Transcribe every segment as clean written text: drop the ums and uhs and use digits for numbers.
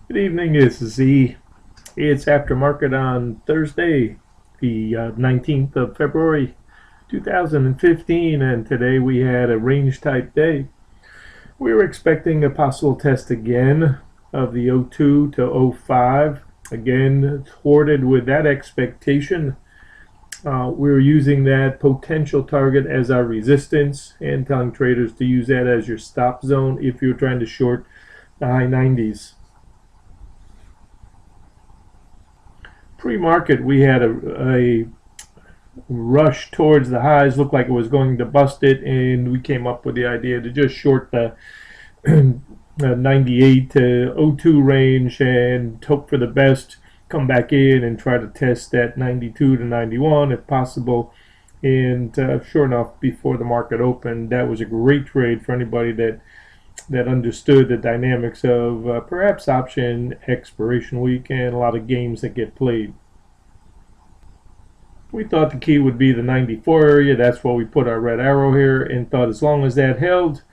Good evening, this is Z. It's after market on Thursday, the 19th of February 2015, and today we had a range type day. We were expecting a possible test again of the 02 to 05, again thwarted with that expectation. We were using that potential target as our resistance and telling traders to use that as your stop zone if you're trying to short the high 90s. Pre-market, we had a rush towards the highs, looked like it was going to bust it, and we came up with the idea to just short the 98 to 02 range and hope for the best, come back in and try to test that 92 to 91 if possible. And sure enough, before the market opened, that was a great trade for anybody that understood the dynamics of perhaps option expiration week and a lot of games that get played. We thought the key would be the 94 area. That's why we put our red arrow here and thought as long as that held,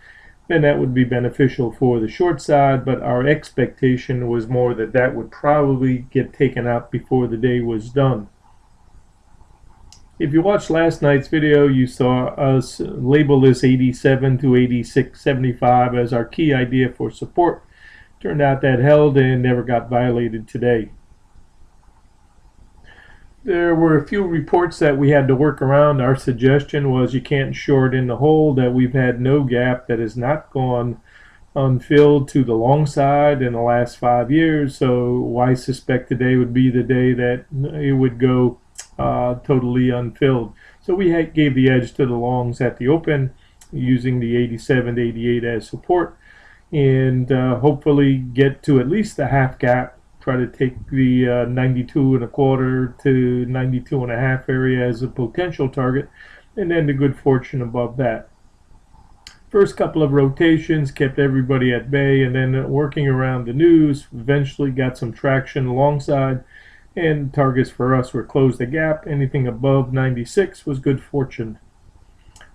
then that would be beneficial for the short side, but our expectation was more that that would probably get taken out before the day was done. If you watched last night's video, you saw us label this 87 to 86.75 as our key idea for support. Turned out that held and never got violated today. There were a few reports that we had to work around. Our suggestion was you can't short in the hole, that we've had no gap that has not gone unfilled to the long side in the last 5 years, so why suspect today would be the day that it would go totally unfilled. So we gave the edge to the longs at the open using the 87 to 88 as support, and hopefully get to at least the half gap. Try to take the 92 and a quarter to 92 and a half area as a potential target, and then the good fortune above that. First couple of rotations kept everybody at bay, and then working around the news, eventually got some traction alongside, and targets for us were close the gap. Anything above 96 was good fortune.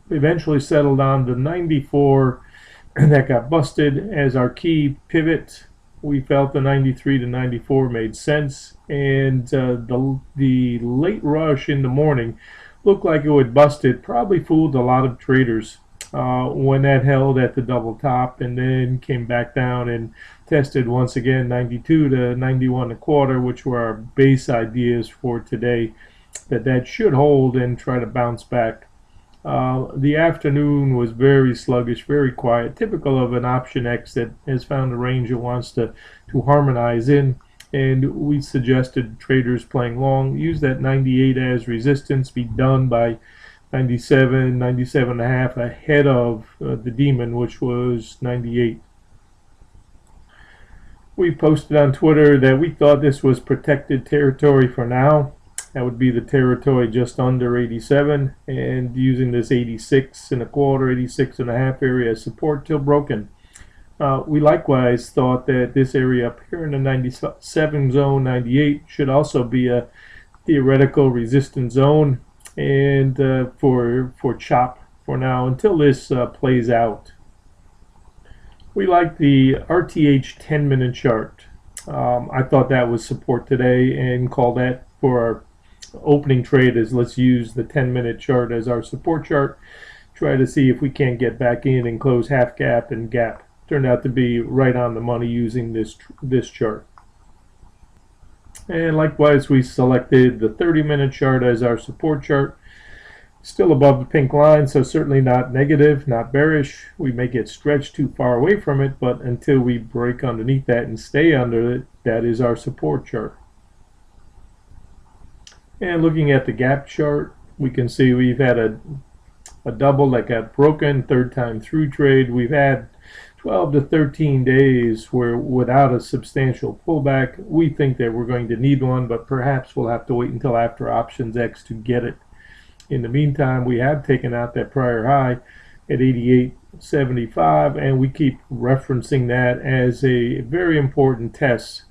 We eventually settled on the 94 that got busted as our key pivot. We felt the 93 to 94 made sense, and the late rush in the morning looked like it would bust it. Probably fooled a lot of traders when that held at the double top and then came back down and tested once again 92 to 91 and a quarter, which were our base ideas for today, that should hold and try to bounce back. The afternoon was very sluggish, very quiet, typical of an option X that has found a range it wants to harmonize in. And we suggested traders playing long use that 98 as resistance, be done by 97, 97 and a half ahead of the demon, which was 98. We posted on Twitter that we thought this was protected territory for now. That would be the territory just under 87, and using this 86 and a quarter, 86 and a half area as support till broken. We likewise thought that this area up here in the 97 zone, 98, should also be a theoretical resistance zone, and for chop for now until this plays out. We like the RTH 10-minute chart. I thought that was support today and call that for our opening trade as let's use the 10-minute chart as our support chart. Try to see if we can't get back in and close half gap and gap. Turned out to be right on the money using this chart. And likewise, we selected the 30-minute chart as our support chart. Still above the pink line, so certainly not negative, not bearish. We may get stretched too far away from it, but until we break underneath that and stay under it, that is our support chart. And looking at the gap chart, we can see we've had a double that got broken, third time through trade. We've had 12 to 13 days where without a substantial pullback. We think that we're going to need one, but perhaps we'll have to wait until after options X to get it. In the meantime, we have taken out that prior high at 88.75, and we keep referencing that as a very important test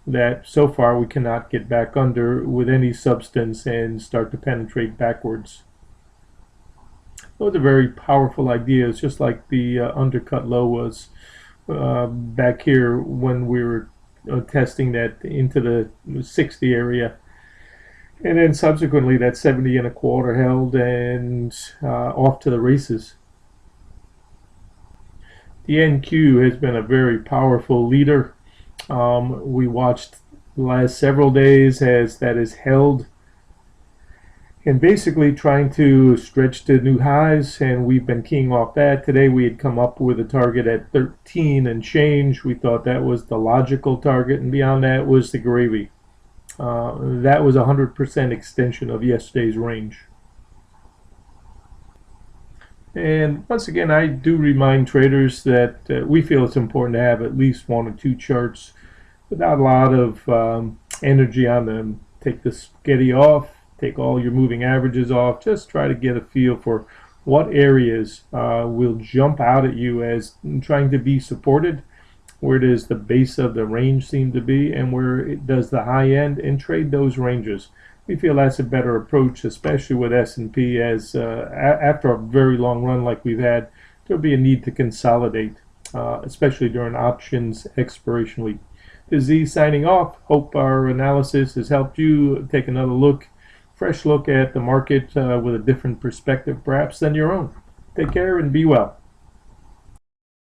that so far we cannot get back under with any substance and start to penetrate backwards. Those are very powerful ideas, just like the undercut low was back here when we were testing that into the 60 area. And then subsequently that 70 and a quarter held, and off to the races. The NQ has been a very powerful leader. We watched the last several days as that is held and basically trying to stretch to new highs, and we've been keying off that. Today we had come up with a target at 13 and change. We thought that was the logical target, and beyond that was the gravy. That was 100% extension of yesterday's range. And once again, I do remind traders that we feel it's important to have at least 1 or 2 charts without a lot of energy on them. Take the spaghetti off, take all your moving averages off, just try to get a feel for what areas will jump out at you as trying to be supported, where does the base of the range seem to be, and where it does the high end, and trade those ranges. We feel that's a better approach, especially with S&P, as after a very long run like we've had, there'll be a need to consolidate, especially during options expiration week. This is Z signing off. Hope our analysis has helped you take another look, fresh look at the market with a different perspective perhaps than your own. Take care and be well.